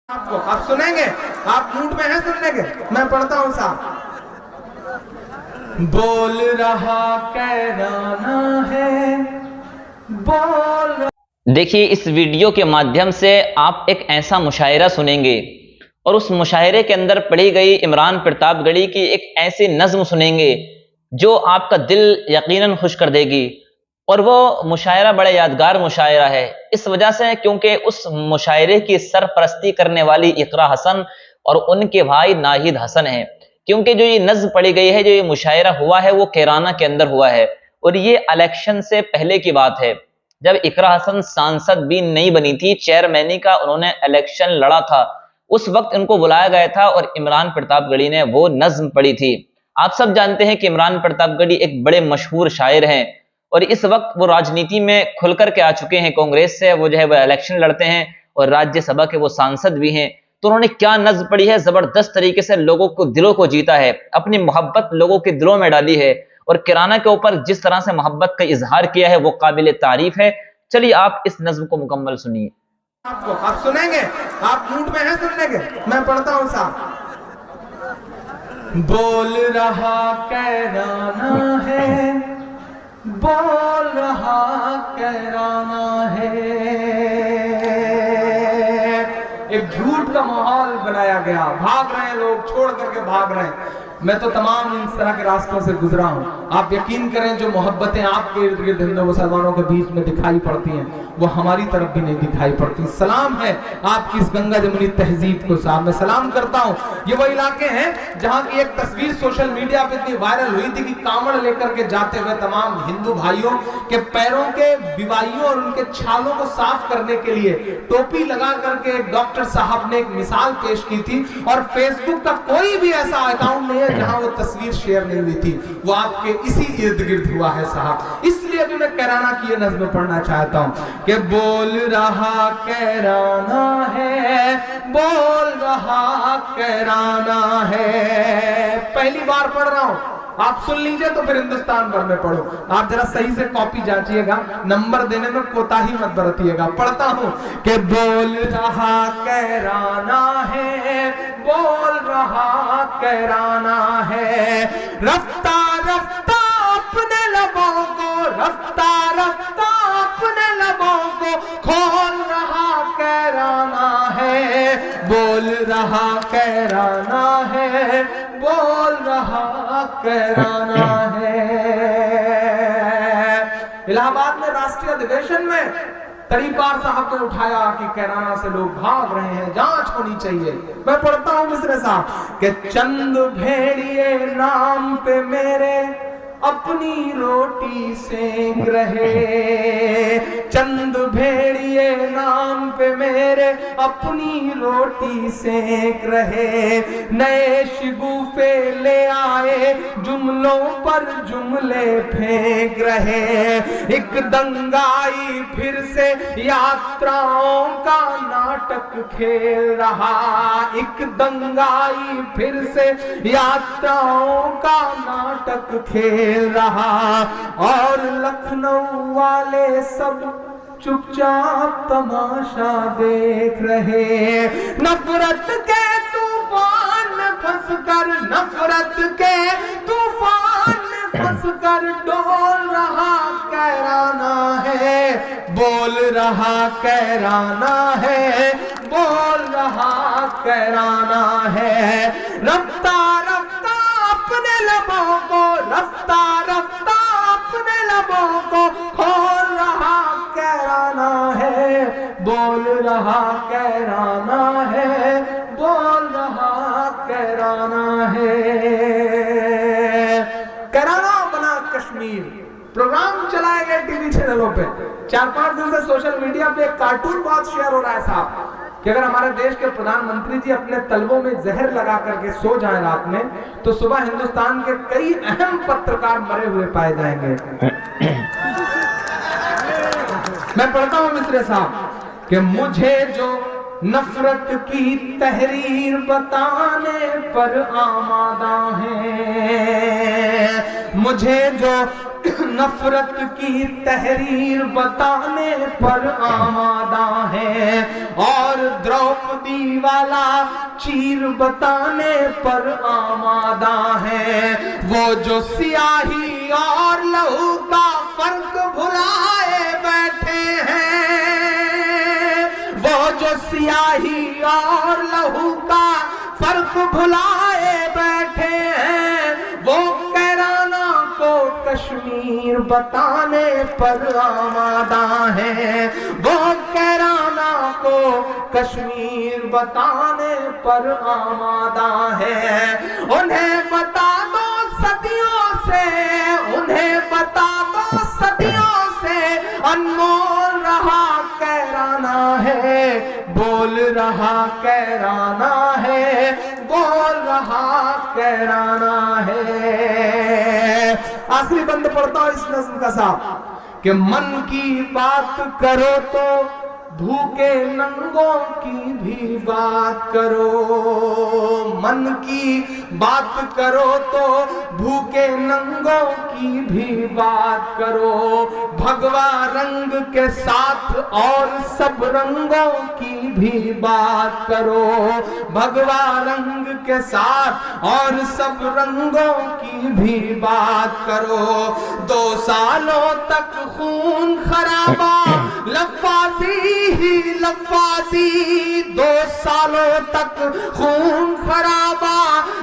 आपको आप सुनेंगे, आप मूड में हैं सुनने के? मैं पढ़ता हूं साहब। बोल रहा कैराना है, बोल। देखिए, इस वीडियो के माध्यम से आप एक ऐसा मुशायरा सुनेंगे और उस मुशायरे के अंदर पढ़ी गई इमरान प्रतापगढ़ी की एक ऐसी नज्म सुनेंगे जो आपका दिल यकीनन खुश कर देगी। और वो मुशायरा बड़ा यादगार मुशायरा है इस वजह से क्योंकि उस मुशायरे की सरपरस्ती करने वाली इकरा हसन और उनके भाई नाहिद हसन हैं। क्योंकि जो ये नज्म पढ़ी गई है, जो ये मुशायरा हुआ है, वो कैराना के अंदर हुआ है और ये इलेक्शन से पहले की बात है, जब इकरा हसन सांसद भी नहीं बनी थी, चेयरमैनी का उन्होंने इलेक्शन लड़ा था। उस वक्त इनको बुलाया गया था और इमरान प्रतापगढ़ी ने वो नज्म पढ़ी थी। आप सब जानते हैं कि इमरान प्रतापगढ़ी एक बड़े मशहूर शायर हैं और इस वक्त वो राजनीति में खुल कर के आ चुके हैं। कांग्रेस से वो जो है वो इलेक्शन लड़ते हैं और राज्यसभा के वो सांसद भी हैं। तो उन्होंने क्या नज्म पढ़ी है, जबरदस्त तरीके से लोगों को दिलों को जीता है, अपनी मोहब्बत लोगों के दिलों में डाली है और किराना के ऊपर जिस तरह से मोहब्बत का इजहार किया है वो काबिल तारीफ है। चलिए आप इस नज्म को मुकम्मल सुनिए। आपको आप सुनेंगे, आप मूड में हैं सुनने के? मैं पढ़ता हूं साहब। बोल रहा कैराना है, बोल रहा कैराना है। एक झूठ का माहौल बनाया गया, भाग रहे हैं लोग, छोड़ करके भाग रहे हैं। मैं तो तमाम इन तरह के रास्तों से गुजरा हूं। आप यकीन करें, जो मोहब्बतें आपके इर्द गिर्द हिंदू मुसलमानों के बीच में दिखाई पड़ती हैं वो हमारी तरफ भी नहीं दिखाई पड़ती। सलाम है आपकी इस गंगा जमुनी तहजीब को साहब, मैं सलाम करता हूं। ये वो इलाके हैं जहां की एक तस्वीर सोशल मीडिया पे इतनी वायरल हुई थी कि कांवड़ लेकर के जाते हुए तमाम हिंदू भाइयों के पैरों के बिवाइयों और उनके छालों को साफ करने के लिए टोपी लगा करके एक डॉक्टर साहब ने एक मिसाल पेश की थी। और फेसबुक का कोई भी ऐसा अकाउंट नहीं है जहां वो तस्वीर शेयर नहीं हुई थी, वो आपके इसी इर्द गिर्द हुआ है साहब। इसलिए भी मैं कैराना की ये नज्म पढ़ना चाहता हूं कि बोल रहा कैराना है, बोल रहा कैराना है। पहली बार पढ़ रहा हूं, आप सुन लीजिए तो फिर हिंदुस्तान भर में पढ़ो। आप जरा सही से कॉपी जांचिएगा, नंबर देने में कोताही मत बरतिएगा। पढ़ता हूं कि बोल रहा कैराना है, बोल रहा कैराना है। रफ्ता रफ्ता अपने लबों को, रफ्ता रफ्ता अपने लबों को खोल रहा कैराना है। बोल रहा कैराना है, बोल रहा कैराना है। इलाहाबाद में राष्ट्रीय अधिवेशन में तरीपार साहब को उठाया कि कैराना से लोग भाग रहे हैं, जांच होनी चाहिए। मैं पढ़ता हूं मिसरे साहब कि चंद भेड़िए नाम पे मेरे अपनी रोटी सेक रहे। चंद भेड़िए नाम पे मेरे अपनी रोटी सेक रहे। नए शिगुफे ले आए, जुमलों पर जुमले फेंक रहे। एक दंगाई फिर से यात्राओं का नाटक खेल रहा। एक दंगाई फिर से यात्राओं का नाटक खेल रहा। और लखनऊ वाले सब चुपचाप तमाशा देख रहे। नफरत के तूफान में फंसकर, नफरत के तूफान में फंसकर डोल रहा कैराना है। बोल रहा कैराना है, बोल रहा कैराना है। रफ्ता रफ्ता अपने लबों को, रफ्ता रफ्ता अपने लबों को खोल रहा कैराना है। बोल रहा कैराना है, बोल रहा कैराना है। कैराना बना कश्मीर प्रोग्राम चलाए गए टीवी चैनलों पे। 4-5 दिन से सोशल मीडिया पे एक कार्टून बहुत शेयर हो रहा है साहब कि अगर हमारे देश के प्रधानमंत्री जी अपने तलवों में जहर लगा करके सो जाएं रात में तो सुबह हिंदुस्तान के कई अहम पत्रकार मरे हुए पाए जाएंगे। मैं पढ़ता हूं मिस्रे साहब कि मुझे जो नफरत की तहरीर बताने पर आमादा हैं, मुझे जो नफरत की तहरीर बताने पर आमादा है, और द्रौपदी वाला चीर बताने पर आमादा है। वो जो सियाही और लहू का फर्क भुलाए बैठे हैं, वो जो सियाही और लहू का फर्क भुलाए बैठे हैं, वो कैराना को कश्मीर बताने पर आमादा है, वो कैराना को कश्मीर बताने पर आमादा है। उन्हें बता दो सदियों से, उन्हें बता दो सदियों से, अनमोल रहा कैराना है, बोल रहा कैराना है, बोल रहा कैराना है। आखिरी बंद पढ़ता हूं इस नज़्म का साहब कि मन की बात करो तो भूखे नंगों की भी बात करो, मन की बात करो तो भूखे नंगों की भी बात करो, भगवा रंग के साथ और सब रंगों की भी बात करो, भगवा रंग के साथ और सब रंगों की भी बात करो। 2 सालों तक खून खराबा लफाजी ही लफाजी, 2 सालों तक खून खराबा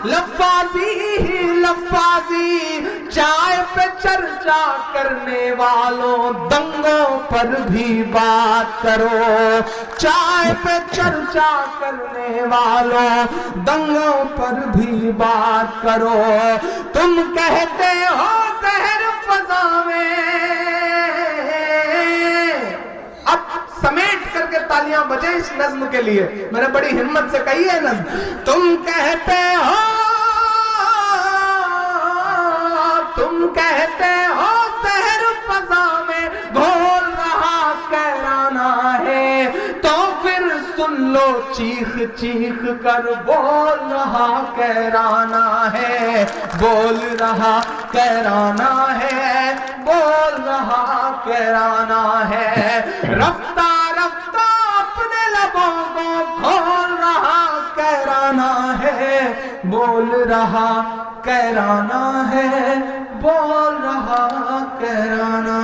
लफाजी ही लफाजी, चाय पे चर्चा करने वालों दंगों पर भी बात करो, चाय पे चर्चा करने वालों दंगों पर भी बात करो। तुम कहते हो शहर फजा में, अब समेट करके तालियां बजे इस नज्म के लिए, मैंने बड़ी हिम्मत से कही है नज्म। तुम कहते हो, तुम कहते हो शहर फजा में बोल रहा कैराना है, तो फिर सुन लो चीख चीख कर बोल रहा कैराना है, बोल रहा कैराना है, बोल रहा कैराना है। रफ्ता रफ्ता अपने लबों को खोल रहा कैराना है, बोल रहा कैराना है, बोल रहा कैराना